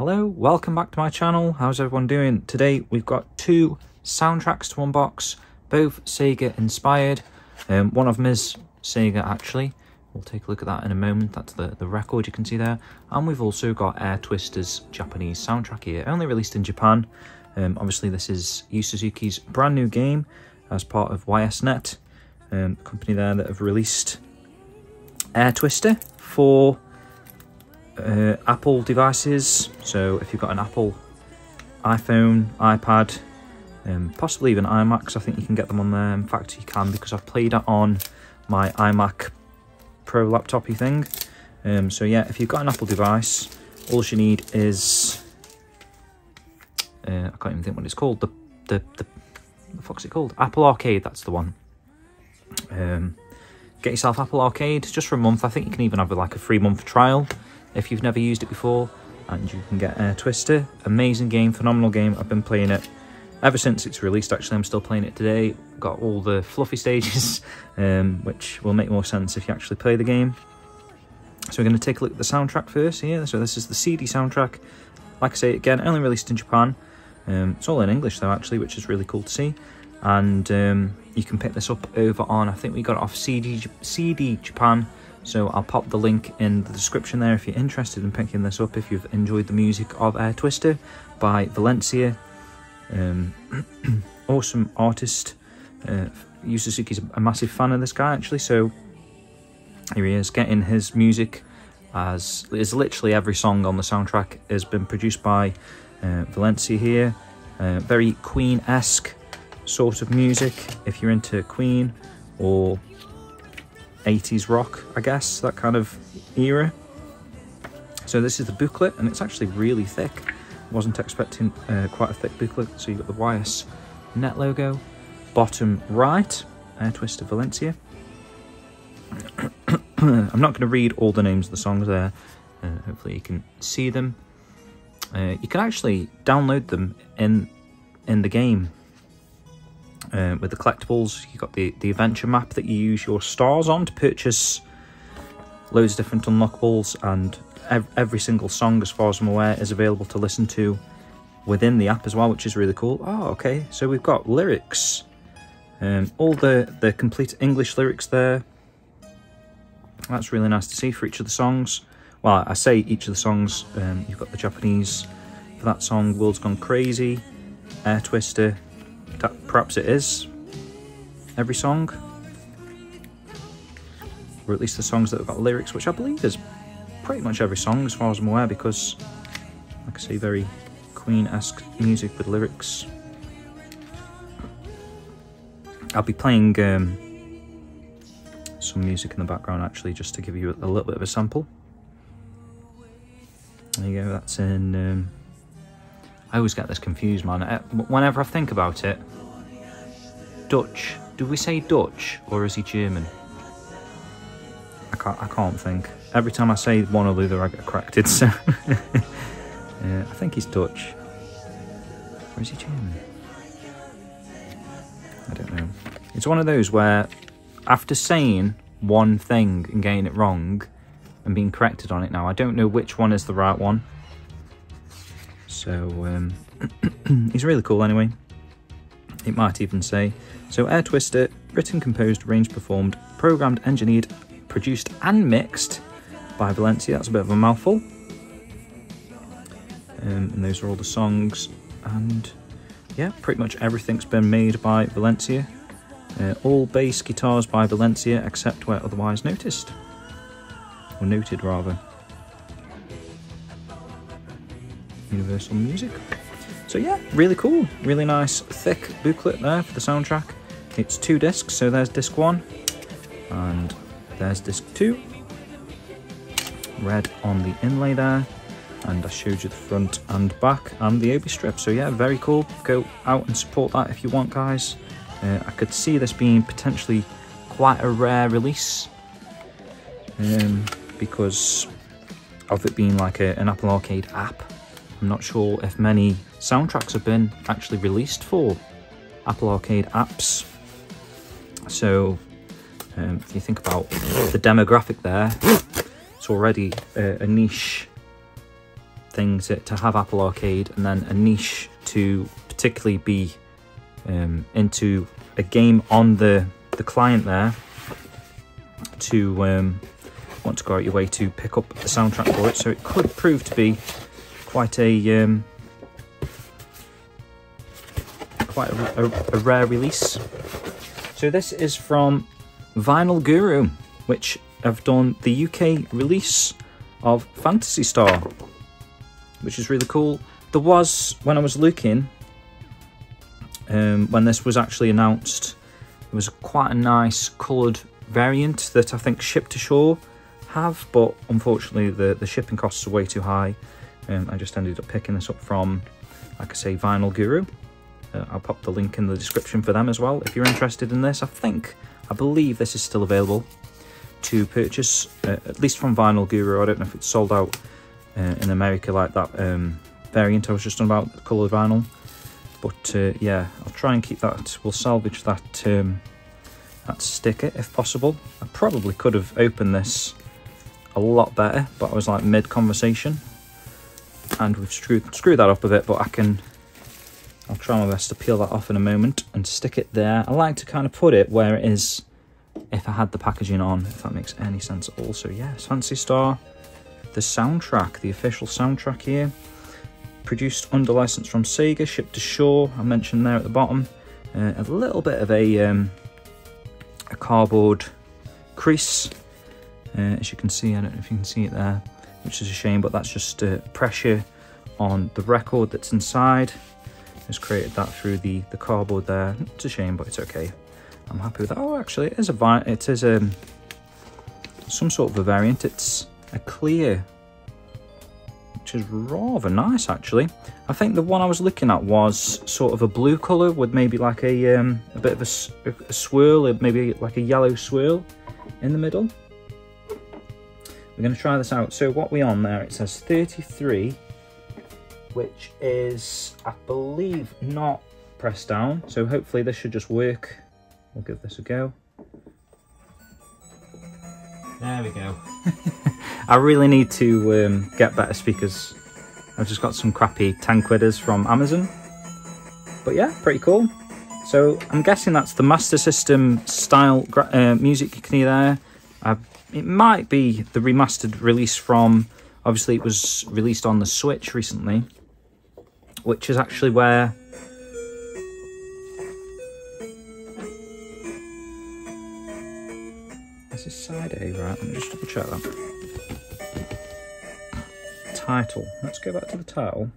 Hello, welcome back to my channel. How's everyone doing? Today we've got two soundtracks to unbox, both Sega inspired. One of them is Sega actually. We'll take a look at that in a moment. That's the record you can see there. And we've also got Air Twister's Japanese soundtrack here, only released in Japan. Obviously this is Yu Suzuki's brand new game as part of YsNET, the company there that have released Air Twister for Apple devices. So if you've got an Apple iPhone, iPad, possibly even iMacs, I think you can get them on there. In fact, you can, because I've played it on my iMac Pro laptopy thing. So yeah, if you've got an Apple device, all you need is I can't even think what it's called. The fuck's it called? Apple Arcade. That's the one. Get yourself Apple Arcade just for a month. I think you can even have like a 3-month trial if you've never used it before, and you can get Air Twister. Amazing game, phenomenal game. I've been playing it ever since it's released. Actually, I'm still playing it today. Got all the fluffy stages, which will make more sense if you actually play the game. So we're going to take a look at the soundtrack first here. So this is the CD soundtrack. Like I say, again, only released in Japan. It's all in English though, actually, which is really cool to see. And you can pick this up over on, I think we got it off CD Japan. So I'll pop the link in the description there if you're interested in picking this up, if you've enjoyed the music of Air Twister by Valencia. Awesome artist. Yu Suzuki's a massive fan of this guy, actually, so here he is getting his music, as is literally every song on the soundtrack has been produced by Valencia here. Very Queen-esque sort of music, if you're into Queen or 80s rock, I guess, that kind of era. So this is the booklet, and it's actually really thick. I wasn't expecting quite a thick booklet. So you've got the YsNET logo, bottom right, Air Twister Valencia. I'm not going to read all the names of the songs there. Hopefully you can see them. You can actually download them in the game. With the collectibles, you've got the adventure map that you use your stars on to purchase loads of different unlockables, and every single song, as far as I'm aware, is available to listen to within the app as well, which is really cool. Oh, okay, so we've got lyrics, all the complete English lyrics there. That's really nice to see for each of the songs. Well, I say each of the songs. You've got the Japanese for that song, World's Gone Crazy, Air Twister. Perhaps it is every song, or at least the songs that have got lyrics, which I believe is pretty much every song as far as I'm aware, because, like I say, very Queen-esque music with lyrics. I'll be playing some music in the background, actually, just to give you a little bit of a sample. There you go, that's in... I always get this confused, man. Whenever I think about it, Dutch. Do we say Dutch, or is he German? I can't think. Every time I say one or the other, I get corrected. So I think he's Dutch. Or is he German? I don't know. It's one of those where, after saying one thing and getting it wrong and being corrected on it now, I don't know which one is the right one. So he's really cool anyway. It might even say, so Air Twister, written, composed, arranged, performed, programmed, engineered, produced and mixed by Valencia. That's a bit of a mouthful. And those are all the songs, and yeah, pretty much everything's been made by Valencia. All bass guitars by Valencia, except where otherwise noticed, or noted rather. Universal Music. So yeah, really cool, really nice thick booklet there for the soundtrack. It's 2 discs, so there's disc 1 and there's disc 2. Red on the inlay there, and I showed you the front and back and the obi strip. So yeah, very cool. Go out and support that if you want, guys. I could see this being potentially quite a rare release, because of it being like an Apple Arcade app. I'm not sure if many soundtracks have been actually released for Apple Arcade apps. So if you think about the demographic there, it's already a niche thing to have Apple Arcade, and then a niche to particularly be into a game on the client there, to want to go out your way to pick up the soundtrack for it. So it could prove to be quite a rare release. So this is from Vinyl Guru, which have done the UK release of Phantasy Star, which is really cool. There was, when I was looking, when this was actually announced, there was quite a nice coloured variant that I think Ship to Shore have, but unfortunately the shipping costs are way too high. I just ended up picking this up from, like I say, Vinyl Guru. I'll pop the link in the description for them as well if you're interested in this. I believe this is still available to purchase, at least from Vinyl Guru. I don't know if it's sold out in America like that variant I was just on about, the coloured vinyl. But yeah, I'll try and keep that. We'll salvage that that sticker if possible. I probably could have opened this a lot better, but I was like mid-conversation, and we've screwed that up a bit, but I'll try my best to peel that off in a moment and stick it there. I like to kind of put it where it is if I had the packaging on, if that makes any sense at all. So yes, Phantasy Star, the soundtrack, the official soundtrack here, produced under license from SEGA, shipped to shore, I mentioned there at the bottom. A little bit of a cardboard crease, as you can see. I don't know if you can see it there, which is a shame, but that's just pressure on the record that's inside. Just created that through the cardboard there. It's a shame, but it's okay. I'm happy with that. Oh, actually, it is some sort of a variant. It's a clear, which is rather nice actually. I think the one I was looking at was sort of a blue colour with maybe like a bit of a swirl, maybe like a yellow swirl in the middle. We're going to try this out. So what we on there? It says 33, which is, I believe, not pressed down. So hopefully this should just work. We'll give this a go. There we go. I really need to get better speakers. I've just got some crappy 10-quidders from Amazon. But yeah, pretty cool. So I'm guessing that's the Master System style music you can hear there. It might be the remastered release from, obviously it was released on the Switch recently, which is actually where this is side A, right? Let me just double check that. Title. Let's go back to the title.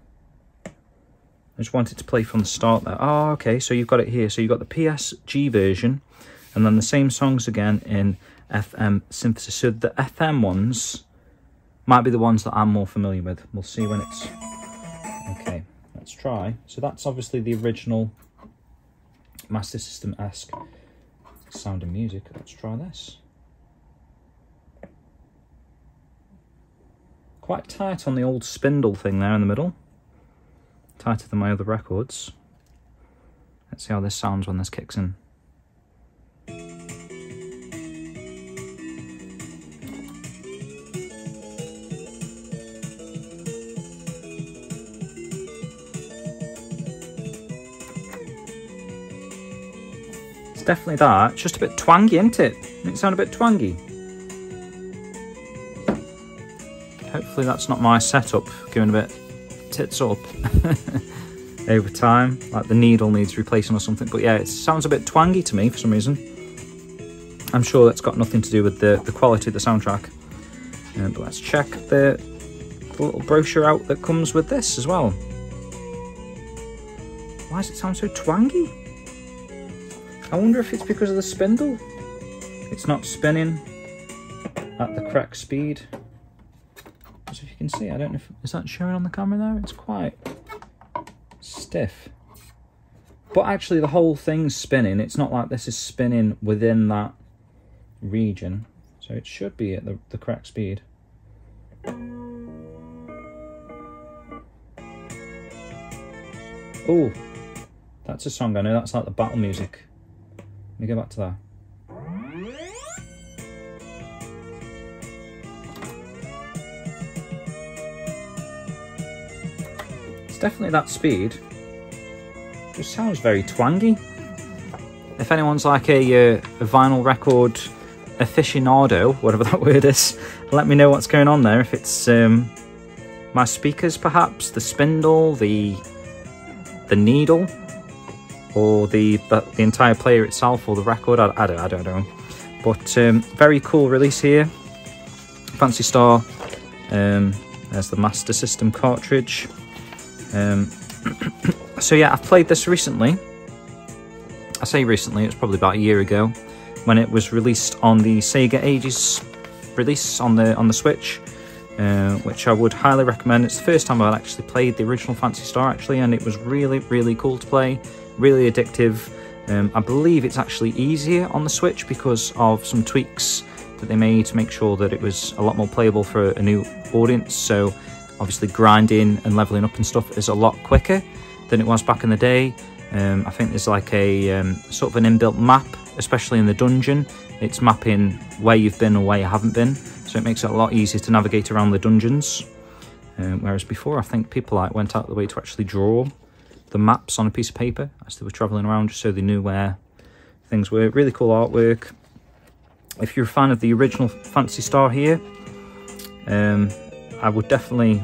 I just wanted to play from the start there. Oh, okay, so you've got it here. So you've got the PSG version, and then the same songs again in FM synthesis. So the FM ones might be the ones that I'm more familiar with. We'll see when it's... Okay, let's try. So that's obviously the original Master System-esque sound and music. Let's try this. Quite tight on the old spindle thing there in the middle. Tighter than my other records. Let's see how this sounds when this kicks in. It's definitely that. It's just a bit twangy, isn't it? Doesn't it sound a bit twangy? Hopefully that's not my setup going a bit tits up over time, like the needle needs replacing or something. But yeah, it sounds a bit twangy to me for some reason. I'm sure that's got nothing to do with the quality of the soundtrack. But let's check the little brochure out that comes with this as well. Why does it sound so twangy? I wonder if it's because of the spindle. It's not spinning at the correct speed. As if you can see, I don't know if is that showing on the camera there. It's quite stiff, but actually the whole thing's spinning. It's not like this is spinning within that region, so it should be at the correct speed. Oh, that's a song I know. That's like the battle music. Let me go back to that. definitely that speed. Just sounds very twangy. If anyone's like a vinyl record aficionado, whatever that word is, let me know what's going on there. If it's my speakers, perhaps the spindle, the needle, or the entire player itself, or the record. I don't know. But very cool release here. Phantasy Star. There's the Master System cartridge. So yeah, I've played this recently. I say recently, it was probably about a year ago, when it was released on the SEGA Ages release on the Switch, which I would highly recommend. It's the first time I've actually played the original Phantasy Star, actually, and it was really, really cool to play, really addictive. I believe it's actually easier on the Switch because of some tweaks that they made to make sure that it was a lot more playable for a new audience. So obviously grinding and leveling up and stuff is a lot quicker than it was back in the day. I think there's like a sort of an inbuilt map, especially in the dungeon. It's mapping where you've been and where you haven't been, so it makes it a lot easier to navigate around the dungeons. Whereas before, I think people like went out of the way to actually draw the maps on a piece of paper as they were travelling around, just so they knew where things were. Really cool artwork. If you're a fan of the original Phantasy Star here, I would definitely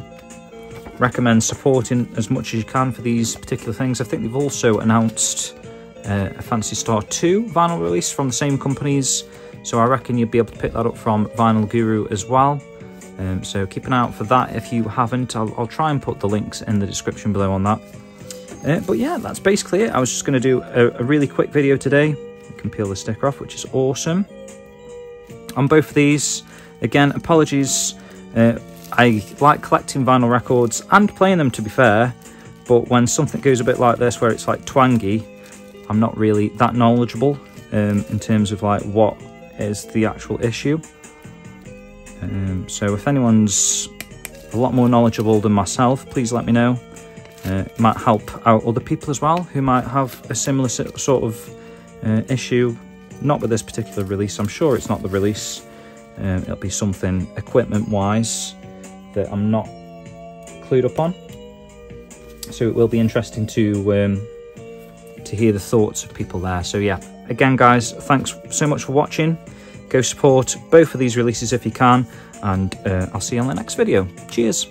recommend supporting as much as you can for these particular things. I think they've also announced a Phantasy Star 2 vinyl release from the same companies, so I reckon you'll be able to pick that up from Vinyl Guru as well. So keep an eye out for that if you haven't. I'll try and put the links in the description below on that. But yeah, that's basically it. I was just going to do a really quick video today. You can peel the sticker off, which is awesome. On both of these, again, apologies. I like collecting vinyl records and playing them, to be fair, but when something goes a bit like this, where it's like twangy, I'm not really that knowledgeable in terms of like what is the actual issue. So if anyone's a lot more knowledgeable than myself, please let me know. It might help out other people as well who might have a similar sort of issue. Not with this particular release. I'm sure it's not the release. It'll be something equipment-wise that I'm not clued up on. So it will be interesting to hear the thoughts of people there. So yeah, again guys, thanks so much for watching. Go support both of these releases if you can, and I'll see you on the next video. Cheers.